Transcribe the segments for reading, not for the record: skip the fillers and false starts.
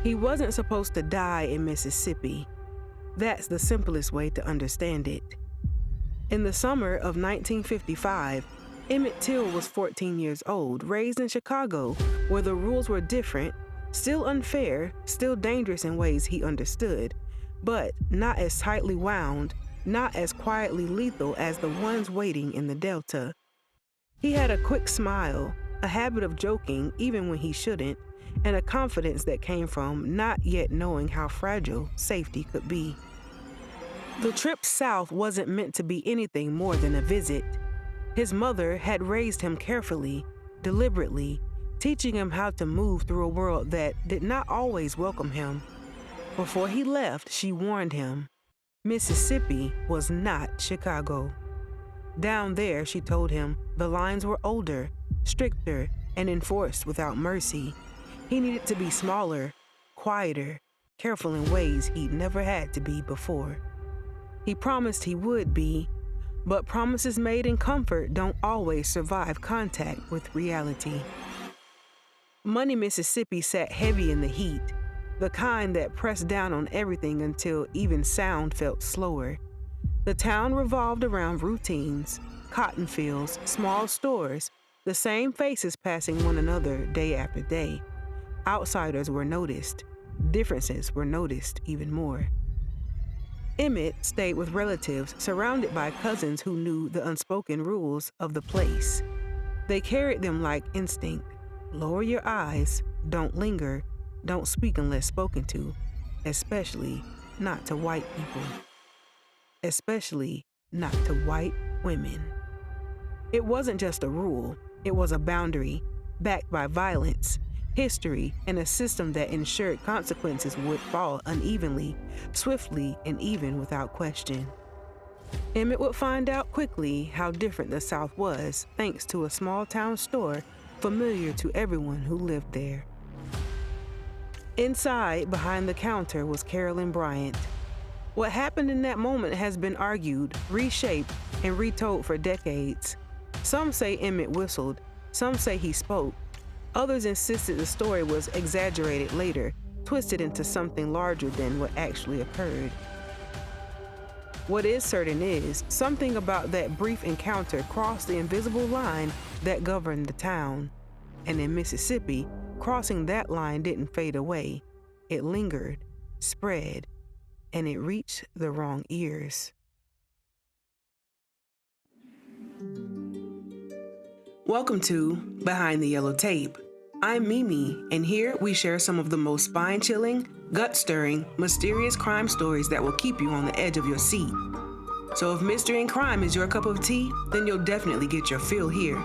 He wasn't supposed to die in Mississippi. That's the simplest way to understand it. In the summer of 1955, Emmett Till was 14 years old, raised in Chicago, where the rules were different, still unfair, still dangerous in ways he understood, but not as tightly wound, not as quietly lethal as the ones waiting in the Delta. He had a quick smile, a habit of joking even when he shouldn't, and a confidence that came from not yet knowing how fragile safety could be. The trip south wasn't meant to be anything more than a visit. His mother had raised him carefully, deliberately, teaching him how to move through a world that did not always welcome him. Before he left, she warned him, Mississippi was not Chicago. Down there, she told him, the lines were older, stricter, and enforced without mercy. He needed to be smaller, quieter, careful in ways he'd never had to be before. He promised he would be, but promises made in comfort don't always survive contact with reality. Money, Mississippi sat heavy in the heat, the kind that pressed down on everything until even sound felt slower. The town revolved around routines, cotton fields, small stores, the same faces passing one another day after day. Outsiders were noticed. Differences were noticed even more. Emmett stayed with relatives, surrounded by cousins who knew the unspoken rules of the place. They carried them like instinct. Lower your eyes, don't linger, don't speak unless spoken to, especially not to white people. Especially not to white women. It wasn't just a rule, it was a boundary, backed by violence, history, and a system that ensured consequences would fall unevenly, swiftly, and even without question. Emmett would find out quickly how different the South was, thanks to a small-town store familiar to everyone who lived there. Inside, behind the counter, was Carolyn Bryant. What happened in that moment has been argued, reshaped, and retold for decades. Some say Emmett whistled, some say he spoke. Others insisted the story was exaggerated later, twisted into something larger than what actually occurred. What is certain is, something about that brief encounter crossed the invisible line that governed the town. And in Mississippi, crossing that line didn't fade away. It lingered, spread, and it reached the wrong ears. Welcome to Behind the Yellow Tape. I'm Mimi, and here we share some of the most spine-chilling, gut-stirring, mysterious crime stories that will keep you on the edge of your seat. So if mystery and crime is your cup of tea, then you'll definitely get your fill here.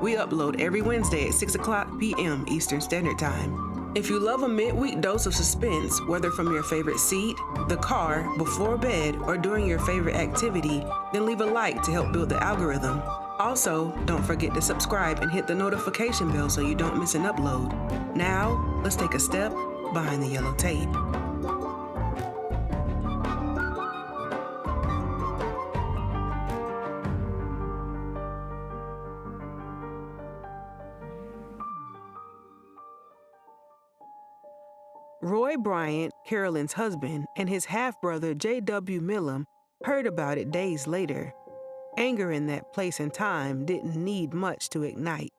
We upload every Wednesday at 6:00 p.m. Eastern Standard Time. If you love a midweek dose of suspense, whether from your favorite seat, the car, before bed, or during your favorite activity, then leave a like to help build the algorithm. Also, don't forget to subscribe and hit the notification bell so you don't miss an upload. Now, let's take a step behind the yellow tape. Roy Bryant, Carolyn's husband, and his half-brother J.W. Millam heard about it days later. Anger in that place and time didn't need much to ignite.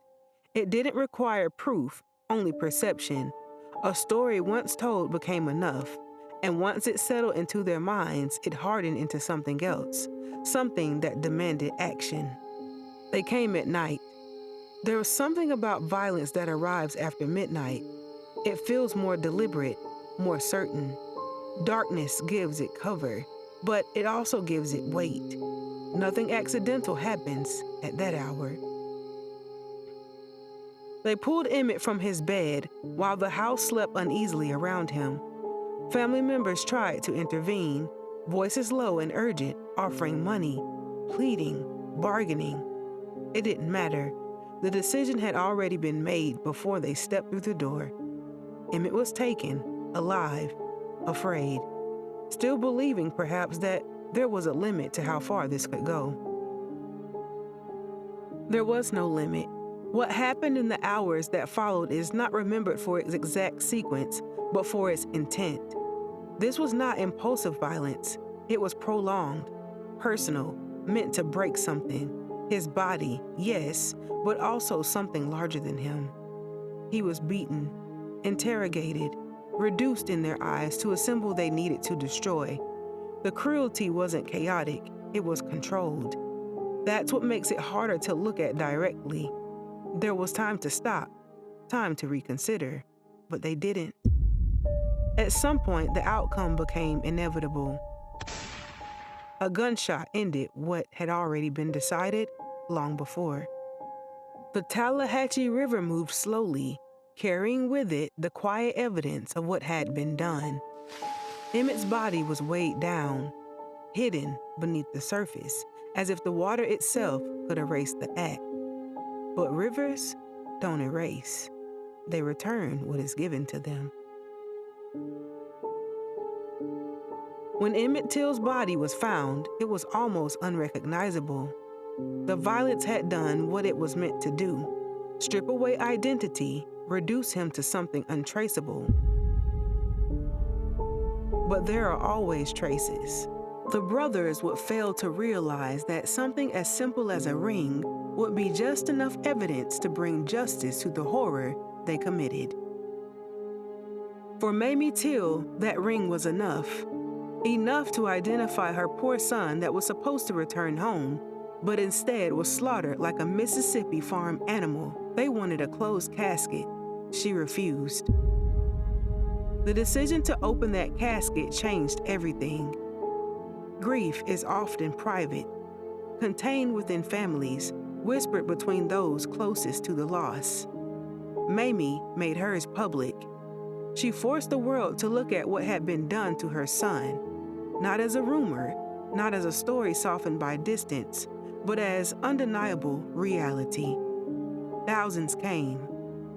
It didn't require proof, only perception. A story once told became enough, and once it settled into their minds, it hardened into something else, something that demanded action. They came at night. There was something about violence that arrives after midnight. It feels more deliberate, more certain. Darkness gives it cover, but it also gives it weight. Nothing accidental happens at that hour. They pulled Emmett from his bed while the house slept uneasily around him. Family members tried to intervene, voices low and urgent, offering money, pleading, bargaining. It didn't matter. The decision had already been made before they stepped through the door. Emmett was taken, alive, afraid, still believing perhaps that there was a limit to how far this could go. There was no limit. What happened in the hours that followed is not remembered for its exact sequence, but for its intent. This was not impulsive violence. It was prolonged, personal, meant to break something. His body, yes, but also something larger than him. He was beaten, interrogated, reduced in their eyes to a symbol they needed to destroy. The cruelty wasn't chaotic, it was controlled. That's what makes it harder to look at directly. There was time to stop, time to reconsider, but they didn't. At some point, the outcome became inevitable. A gunshot ended what had already been decided long before. The Tallahatchie River moved slowly, carrying with it the quiet evidence of what had been done. Emmett's body was weighed down, hidden beneath the surface, as if the water itself could erase the act. But rivers don't erase. They return what is given to them. When Emmett Till's body was found, it was almost unrecognizable. The violence had done what it was meant to do: strip away identity, reduce him to something untraceable. But there are always traces. The brothers would fail to realize that something as simple as a ring would be just enough evidence to bring justice to the horror they committed. For Mamie Till, that ring was enough. Enough to identify her poor son that was supposed to return home, but instead was slaughtered like a Mississippi farm animal. They wanted a closed casket. She refused. The decision to open that casket changed everything. Grief is often private, contained within families, whispered between those closest to the loss. Mamie made hers public. She forced the world to look at what had been done to her son, not as a rumor, not as a story softened by distance, but as undeniable reality. Thousands came.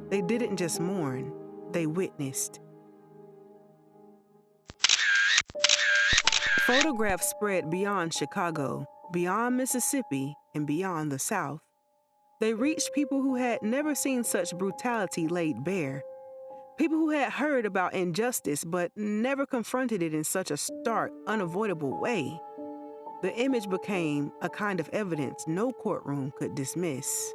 They didn't just mourn, they witnessed. Photographs spread beyond Chicago, beyond Mississippi, and beyond the South. They reached people who had never seen such brutality laid bare. People who had heard about injustice but never confronted it in such a stark, unavoidable way. The image became a kind of evidence no courtroom could dismiss.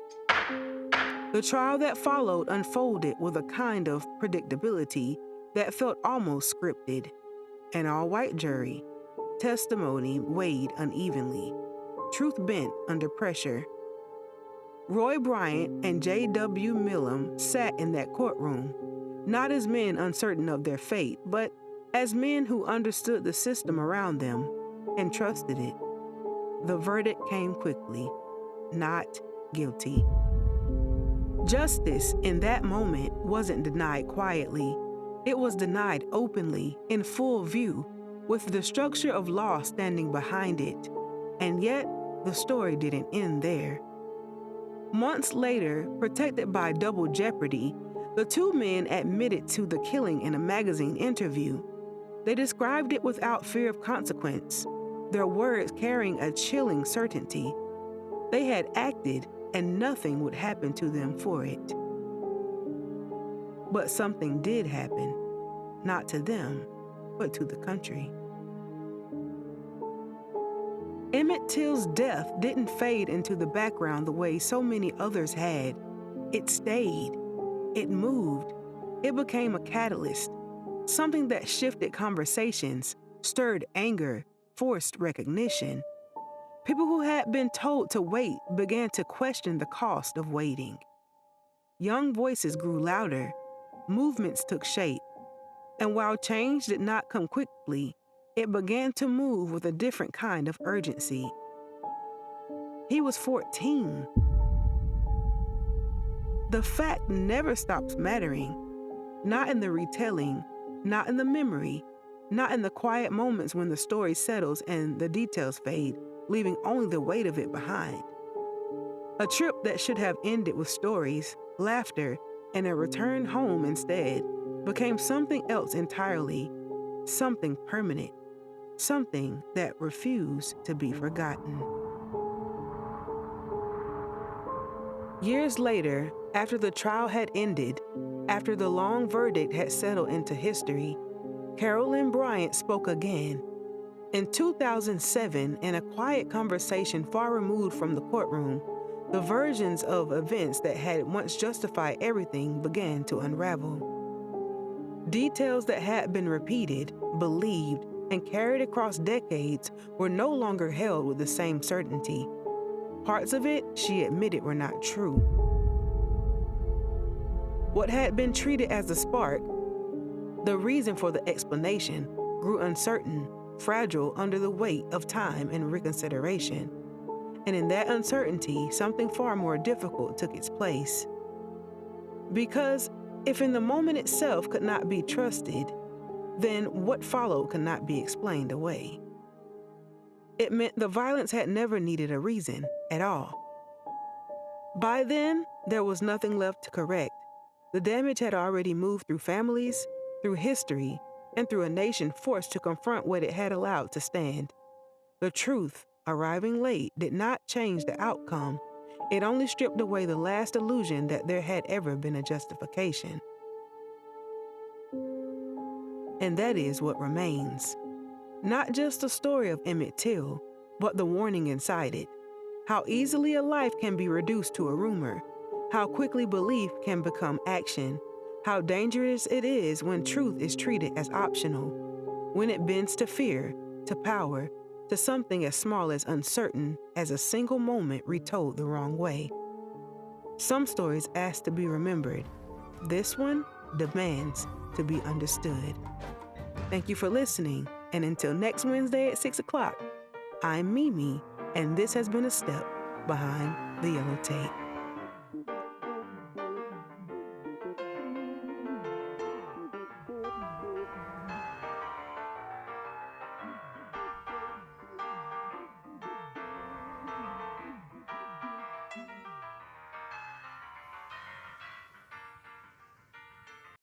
The trial that followed unfolded with a kind of predictability that felt almost scripted. An all-white jury. Testimony weighed unevenly. Truth bent under pressure. Roy Bryant and J.W. Millam sat in that courtroom, not as men uncertain of their fate, but as men who understood the system around them and trusted it. The verdict came quickly: not guilty. Justice in that moment wasn't denied quietly. It was denied openly, in full view, with the structure of law standing behind it. And yet, the story didn't end there. Months later, protected by double jeopardy, the two men admitted to the killing in a magazine interview. They described it without fear of consequence, their words carrying a chilling certainty. They had acted, and nothing would happen to them for it. But something did happen, not to them, but to the country. Emmett Till's death didn't fade into the background the way so many others had. It stayed. It moved. It became a catalyst, something that shifted conversations, stirred anger, forced recognition. People who had been told to wait began to question the cost of waiting. Young voices grew louder. Movements took shape. And while change did not come quickly, it began to move with a different kind of urgency. He was 14. The fact never stops mattering. Not in the retelling, not in the memory, not in the quiet moments when the story settles and the details fade, leaving only the weight of it behind. A trip that should have ended with stories, laughter, and a return home instead became something else entirely, something permanent, something that refused to be forgotten. Years later, after the trial had ended, after the long verdict had settled into history, Carolyn Bryant spoke again. In 2007, in a quiet conversation far removed from the courtroom, the versions of events that had once justified everything began to unravel. Details that had been repeated, believed, and carried across decades were no longer held with the same certainty. Parts of it, she admitted, were not true. What had been treated as the spark, the reason for the explanation, grew uncertain, fragile under the weight of time and reconsideration. And in that uncertainty, something far more difficult took its place. Because if in the moment itself could not be trusted, then what followed could not be explained away. It meant the violence had never needed a reason at all. By then, there was nothing left to correct. The damage had already moved through families, through history, and through a nation forced to confront what it had allowed to stand. The truth, arriving late, did not change the outcome. It only stripped away the last illusion that there had ever been a justification. And that is what remains. Not just the story of Emmett Till, but the warning inside it. How easily a life can be reduced to a rumor. How quickly belief can become action. How dangerous it is when truth is treated as optional. When it bends to fear, to power, to something as small as uncertain as a single moment retold the wrong way. Some stories ask to be remembered. This one demands to be understood. Thank you for listening, and until next Wednesday at 6 o'clock, I'm Mamie, and this has been a step behind the yellow tape.